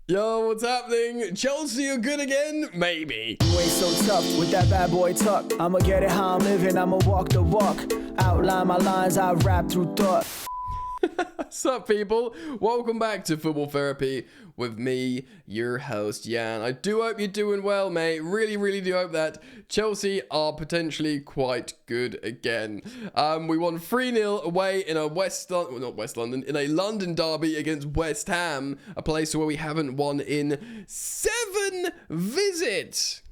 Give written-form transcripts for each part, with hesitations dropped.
Yo, what's happening? Chelsea are good again? Maybe. You ain't so tough with that bad boy tuck. I'ma get it how I'm living, I'ma walk the walk. Outline my lines, I rap through thought. What's up, people? Welcome back to Football Therapy with me, your host, Jan. I do hope you're doing well, mate. Really do hope that Chelsea are potentially quite good again. We won 3-0 away in a in a London derby against West Ham, a place where we haven't won in 7 visits.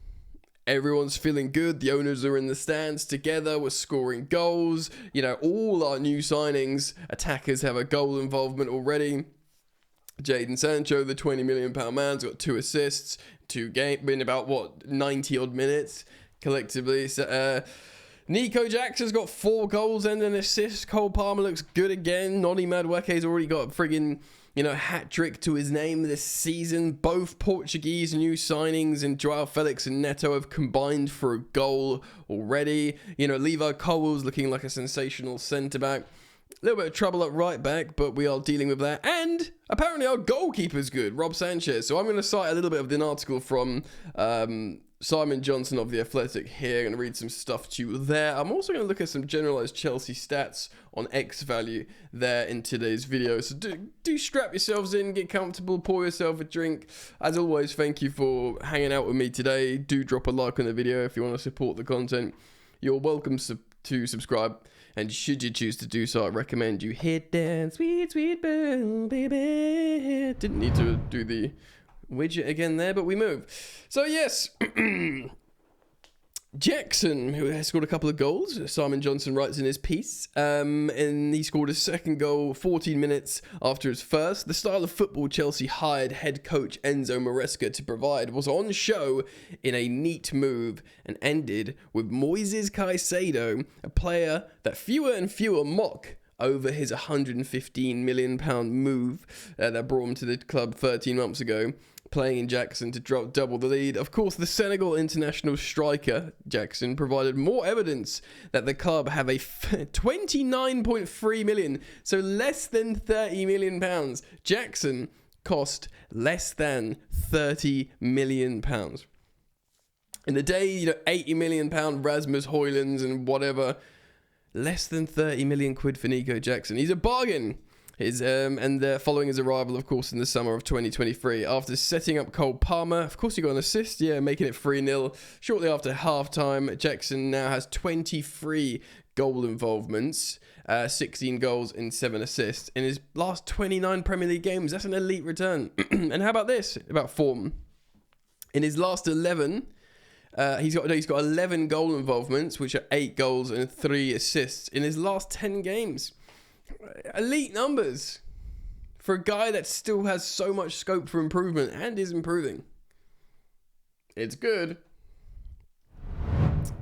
Everyone's feeling good. The owners are in the stands together. We're scoring goals. You know, all our new signings, attackers have a goal involvement already. Jadon Sancho, the £20 million man's got 2 assists, 2 games, in about, 90 odd minutes collectively. So, Nico Jackson's got 4 goals and an assist. Cole Palmer looks good again. Noni Madueke's already got a friggin', hat trick to his name this season. Both Portuguese new signings in Joao Felix and Neto have combined for a goal already. Levi Colwill's looking like a sensational centre-back. A little bit of trouble at right back, but we are dealing with that. And apparently our goalkeeper's good, Rob Sanchez. So I'm going to cite a little bit of an article from Simon Johnson of The Athletic here. I'm going to read some stuff to you there. I'm also going to look at some generalised Chelsea stats on X value there in today's video. So do strap yourselves in, get comfortable, pour yourself a drink. As always, thank you for hanging out with me today. Do drop a like on the video if you want to support the content. You're welcome to subscribe. And should you choose to do so, I recommend you hit that sweet bell, baby. Didn't need to do the widget again there, but we move. So yes, Jackson, who has scored a couple of goals, Simon Johnson writes in his piece, and he scored his second goal 14 minutes after his first. The style of football Chelsea hired head coach Enzo Maresca to provide was on show in a neat move and ended with Moises Caicedo, a player that fewer and fewer mock over his £115 million move that brought him to the club 13 months ago, playing in Jackson to drop double the lead. Of course, the Senegal international striker, Jackson, provided more evidence that the club have a 29.3 million, so less than £30 million. Jackson cost less than £30 million. In the day, £80 million Rasmus Højlunds and whatever, less than 30 million quid for Nico Jackson. He's a bargain. Following his arrival, of course, in the summer of 2023, after setting up Cole Palmer, of course, he got an assist, making it 3-0. Shortly after halftime, Jackson now has 23 goal involvements, 16 goals and 7 assists in his last 29 Premier League games. That's an elite return. And how about this? About form. In his last 11, he's got 11 goal involvements, which are 8 goals and 3 assists in his last 10 games. Elite numbers for a guy that still has so much scope for improvement and is improving. It's good.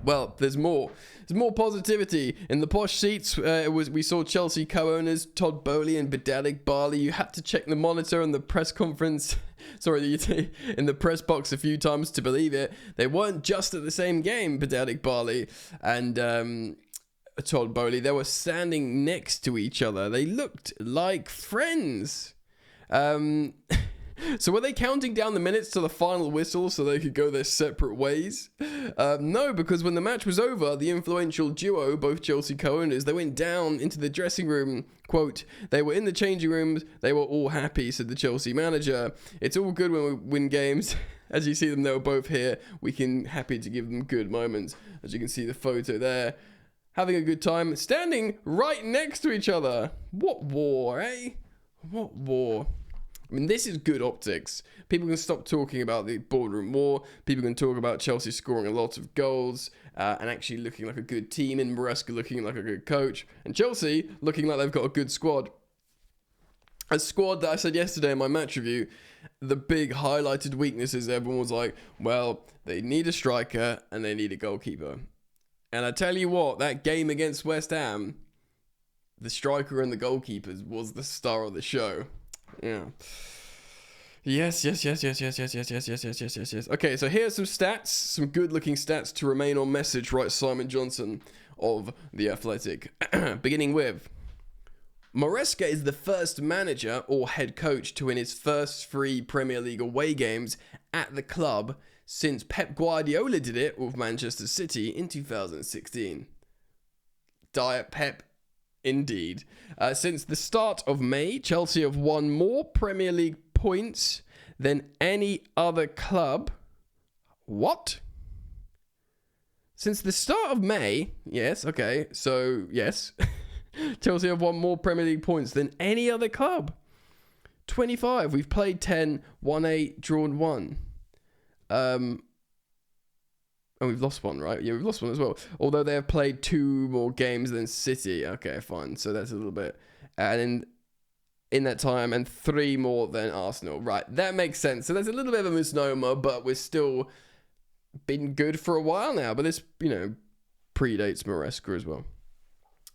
Well, there's more. There's more positivity. In the posh seats, we saw Chelsea co-owners Todd and Bedadik Barley. You had to check the monitor and the press conference. In the press box a few times to believe it. They weren't just at the same game, Bedadik Barley and Todd Bowley. They were standing next to each other. They looked like friends. So were they counting down the minutes to the final whistle so they could go their separate ways? No, because when the match was over, the influential duo, both Chelsea co-owners, they went down into the dressing room. Quote, they were in the changing rooms. They were all happy, said the Chelsea manager. It's all good when we win games. As you see them, they were both here. We can happy to give them good moments. As you can see the photo there. Having a good time, standing right next to each other. What war, eh? What war? I mean, this is good optics. People can stop talking about the boardroom war. People can talk about Chelsea scoring a lot of goals and actually looking like a good team, and Maresca looking like a good coach, and Chelsea looking like they've got a good squad. A squad that I said yesterday in my match review, the big highlighted weaknesses, everyone was like, well, they need a striker and they need a goalkeeper. And I tell you what, that game against West Ham, the striker and the goalkeepers was the star of the show. Yeah. Yes. Okay, so here's some stats, some good-looking stats to remain on message, writes Simon Johnson of The Athletic. Beginning with Maresca is the first manager or head coach to win his first 3 Premier League away games at the club since Pep Guardiola did it with Manchester City in 2016. Diet Pep, indeed. Since the start of May, Chelsea have won more Premier League points than any other club. What? Since the start of May, yes, okay, so yes. Chelsea have won more Premier League points than any other club. 25. We've played 10, won 8, drawn 1. And we've lost 1, right? Yeah, we've lost 1 as well. Although they have played 2 more games than City. Okay, fine. So that's a little bit. And in that time, and 3 more than Arsenal. Right, that makes sense. So there's a little bit of a misnomer, but we're still been good for a while now. But this, predates Maresca as well.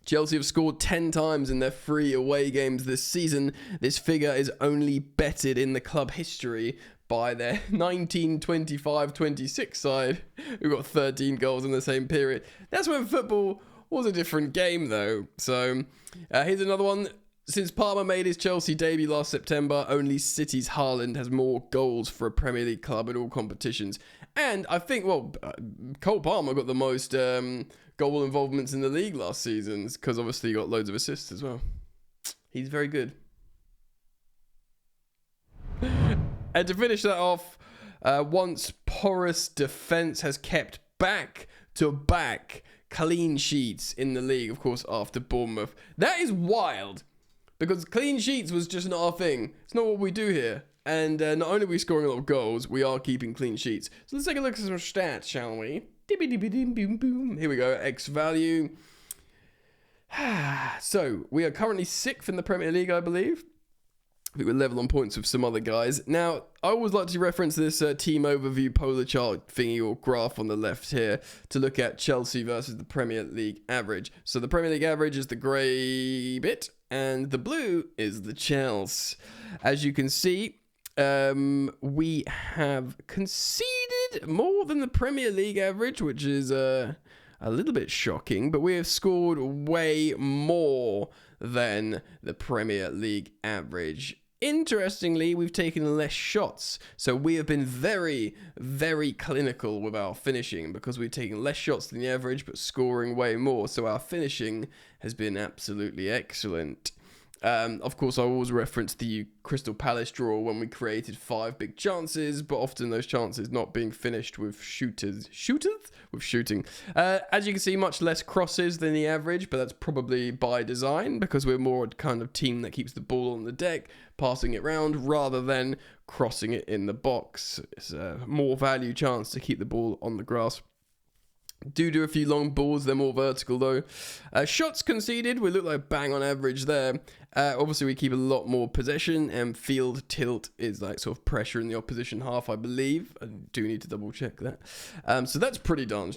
Chelsea have scored 10 times in their 3 away games this season. This figure is only bettered in the club history by their 1925-26 side, who got 13 goals in the same period. That's when football was a different game, though. So here's another one. Since Palmer made his Chelsea debut last September, only City's Haaland has more goals for a Premier League club in all competitions. And I think, Cole Palmer got the most goal involvements in the league last season, because obviously he got loads of assists as well. He's very good. And to finish that off, once porous defence has kept back-to-back clean sheets in the league, of course, after Bournemouth. That is wild, because clean sheets was just not our thing. It's not what we do here. And not only are we scoring a lot of goals, we are keeping clean sheets. So let's take a look at some stats, shall we? Here we go, X value. So, we are currently 6th in the Premier League, I believe. I think we're level on points with some other guys. Now, I always like to reference this team overview polar chart thingy or graph on the left here to look at Chelsea versus the Premier League average. So the Premier League average is the grey bit, and the blue is the Chelsea. As you can see, we have conceded more than the Premier League average, which is a little bit shocking, but we have scored way more than the Premier League average. Interestingly, we've taken less shots, so we have been very, very clinical with our finishing because we've taken less shots than the average, but scoring way more, so our finishing has been absolutely excellent. Of course, I always reference the Crystal Palace draw when we created 5 big chances, but often those chances not being finished with shooting. As you can see, much less crosses than the average, but that's probably by design because we're more a kind of team that keeps the ball on the deck, passing it round rather than crossing it in the box. It's a more value chance to keep the ball on the grass. Do a few long balls, they're more vertical though. Shots conceded, we look like bang on average there. Obviously we keep a lot more possession, and field tilt is like sort of pressure in the opposition half, I believe. I do need to double check that. So that's pretty darn,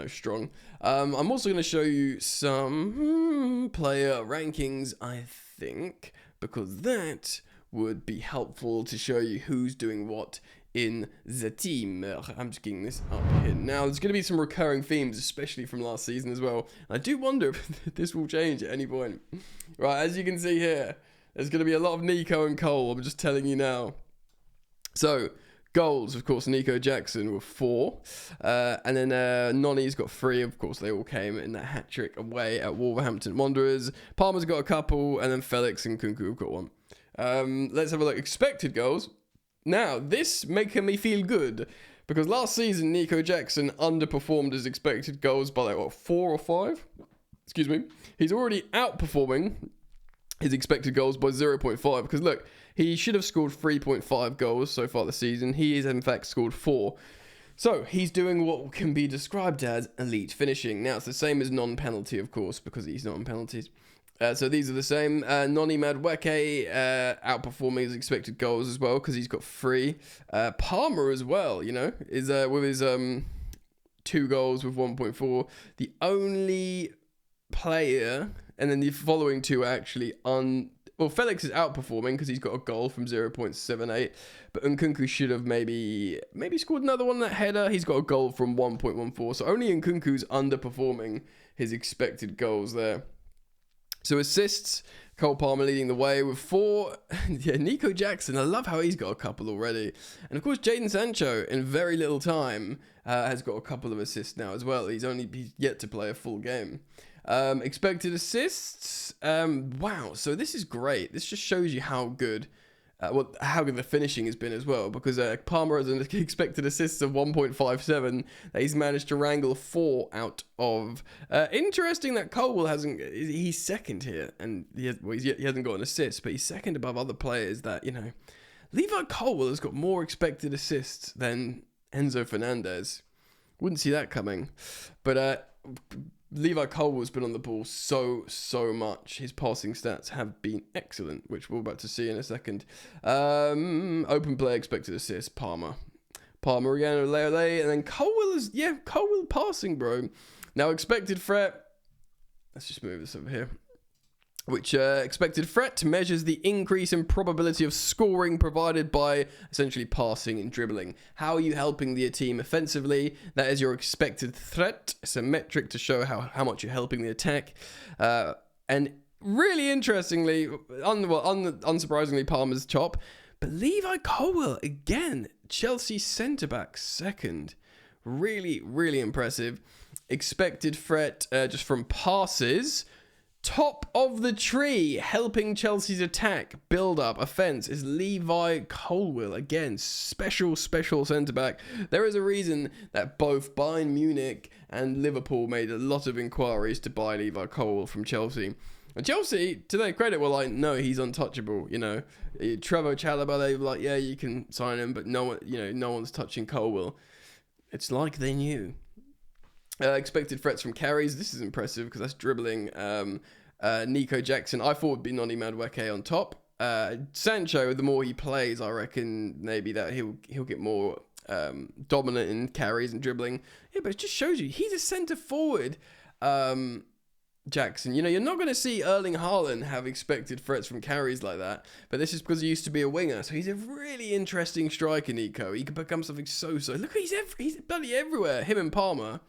strong. I'm also going to show you some player rankings, I think, because that would be helpful to show you who's doing what in the team. I'm just getting this up here. Now, there's going to be some recurring themes, especially from last season as well. I do wonder if this will change at any point. Right, as you can see here, there's going to be a lot of Nico and Cole. I'm just telling you now. So, goals, of course, Nico Jackson with 4. And then Nonny's got 3. Of course, they all came in that hat-trick away at Wolverhampton Wanderers. Palmer's got a couple, and then Felix and Kunku have got 1. Let's have a look. Expected goals. Now, this making me feel good, because last season, Nico Jackson underperformed his expected goals by 4 or 5? Excuse me. He's already outperforming his expected goals by 0.5, because look, he should have scored 3.5 goals so far this season. He has in fact scored 4. So, he's doing what can be described as elite finishing. Now, it's the same as non-penalty, of course, because he's not on penalties. So these are the same. Noni Madueke outperforming his expected goals as well because he's got 3. Palmer as well, is with his 2 goals with 1.4. The only player, and then the following 2 actually Felix is outperforming because he's got a goal from 0.78, but Nkunku should have maybe scored another one, that header. He's got a goal from 1.14, so only Nkunku's underperforming his expected goals there. So assists, Cole Palmer leading the way with 4. Yeah, Nico Jackson, I love how he's got a couple already. And of course, Jadon Sancho, in very little time, has got a couple of assists now as well. He's yet to play a full game. Expected assists, wow, so this is great. This just shows you how good how good the finishing has been as well, because Palmer has an expected assists of 1.57 that he's managed to wrangle 4 out of. Interesting that Colwell he's second here, and he hasn't got an assist, but he's second above other players that, Levi Colwell has got more expected assists than Enzo Fernandez. Wouldn't see that coming, but Levi Colwell's been on the ball so much. His passing stats have been excellent, which we're about to see in a second. Open play expected assist, Palmer again, ole, and then Colwell passing, bro. Now expected threat. Let's just move this over here. Which expected threat measures the increase in probability of scoring provided by essentially passing and dribbling. How are you helping the team offensively? That is your expected threat. It's a metric to show how much you're helping the attack. And really interestingly, unsurprisingly, Palmer's top. But Levi Colwell, again, Chelsea centre-back second. Really, really impressive. Expected threat just from passes. Top of the tree, helping Chelsea's attack, build-up, offence, is Levi Colwell. Again, special centre-back. There is a reason that both Bayern Munich and Liverpool made a lot of inquiries to buy Levi Colwell from Chelsea. And Chelsea, to their credit, were like, no, he's untouchable. Trevoh Chalobah, they were like, yeah, you can sign him, but no one's touching Colwell. It's like they knew. Expected threats from carries. This is impressive because that's dribbling. Nico Jackson, I thought would be Noni Madueke on top. Sancho, the more he plays, I reckon maybe that he'll get more dominant in carries and dribbling. Yeah, but it just shows you he's a centre forward. Jackson, you're not going to see Erling Haaland have expected threats from carries like that, but this is because he used to be a winger, so he's a really interesting striker, Nico. He can become something so. Look, he's bloody everywhere. Him and Palmer.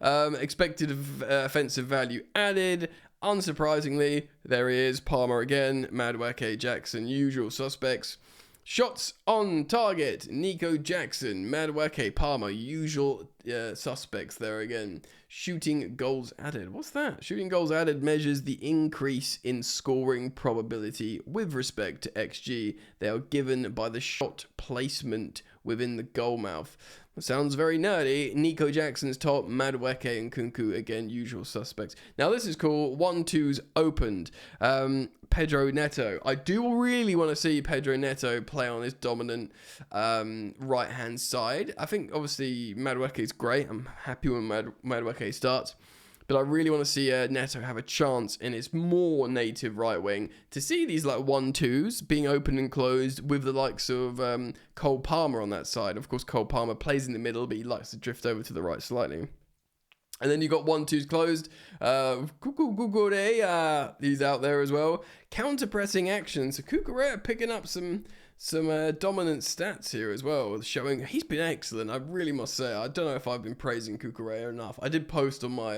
Expected offensive value added. Unsurprisingly, there he is, Palmer again, Madueke, Jackson, usual suspects. Shots on target, Nico Jackson, Madueke, Palmer, usual suspects there again. Shooting goals added. What's that? Shooting goals added measures the increase in scoring probability with respect to XG. They are given by the shot placement within the goal mouth. Sounds very nerdy. Nico Jackson's top, Madueke and Kunku, again, usual suspects. Now, this is cool. 1-2's opened. Pedro Neto. I do really want to see Pedro Neto play on his dominant right-hand side. I think, obviously, Madueke is great. I'm happy when Madueke starts. But I really want to see Neto have a chance in his more native right wing to see these 1-2s being open and closed with the likes of Cole Palmer on that side. Of course, Cole Palmer plays in the middle, but he likes to drift over to the right slightly. And then you got 1-2s closed. Kukurea, he's out there as well. Counter-pressing action. So Kukurea picking up some dominant stats here as well, showing he's been excellent. I really must say, I don't know if I've been praising Kukurea enough. I did post on my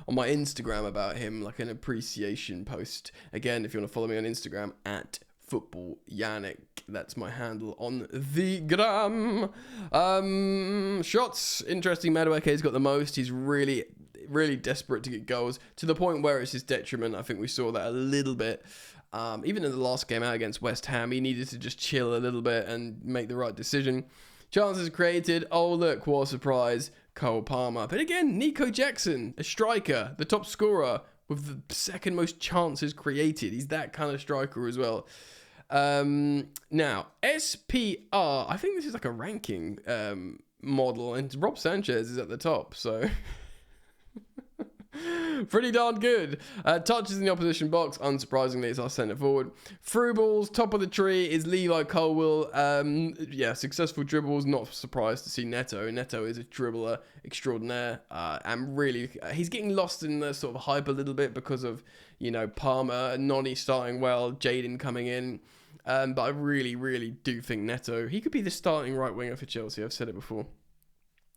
Instagram about him, like an appreciation post. Again, if you want to follow me on Instagram at Football Yannick, that's my handle on the gram. Shots, interesting. Madueke's got the most. He's really desperate to get goals to the point where it's his detriment. I think we saw that a little bit. Even in the last game out against West Ham, he needed to just chill a little bit and make the right decision. Chances created. Oh, look, what a surprise. Cole Palmer. But again, Nico Jackson, a striker, the top scorer with the second most chances created. He's that kind of striker as well. Now, SPR, I think this is like a ranking model, and Rob Sanchez is at the top, so... Pretty darn good. Touches in the opposition box, unsurprisingly, it's our centre forward. Through balls, top of the tree is Levi Colwell. Successful dribbles, not surprised to see Neto. Neto is a dribbler extraordinaire. And really, he's getting lost in the sort of hype a little bit because of, Palmer, Noni starting well, Jadon coming in. But I really, really do think Neto, he could be the starting right winger for Chelsea. I've said it before.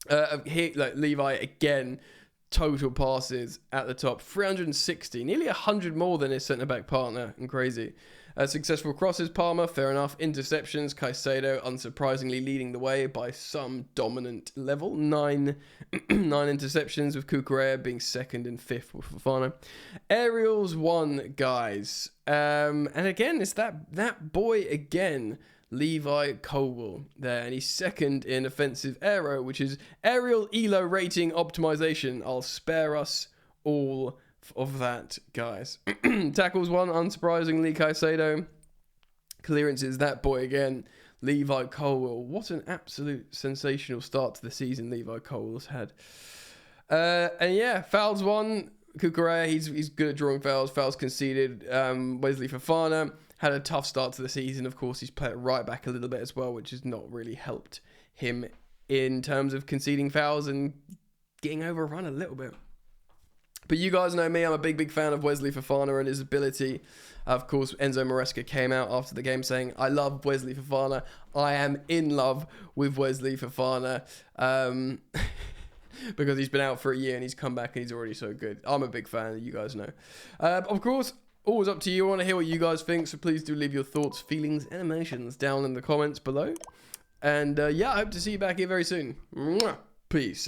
Levi, again, total passes at the top, 360, nearly 100 more than his centre-back partner, and crazy. Successful crosses, Palmer, fair enough. Interceptions, Caicedo, unsurprisingly leading the way by some dominant level. 9 interceptions, with Cucurella being second and fifth with Fofana. Aerials, 1, guys. And again, it's that boy again, Levi Colwill there, and he's second in offensive aero, which is aerial elo rating optimization. I'll spare us all of that, guys. Tackles, 1, unsurprisingly, Caicedo. Clearances, that boy again, Levi Colwill. What an absolute sensational start to the season Levi Colwill's had. And yeah, fouls, 1, Cucurella, he's good at drawing fouls. Fouls conceded. Wesley Fofana had a tough start to the season. Of course, he's played right back a little bit as well, which has not really helped him in terms of conceding fouls and getting overrun a little bit. But you guys know me, I'm a big fan of Wesley Fofana and his ability. Of course, Enzo Maresca came out after the game saying, I love Wesley Fofana. I am in love with Wesley Fofana. Because he's been out for a year and he's come back and he's already so good. I'm a big fan, you guys know. Of course, always up to you. I want to hear what you guys think, so please do leave your thoughts, feelings, and emotions down in the comments below. And yeah, I hope to see you back here very soon. Mwah. Peace.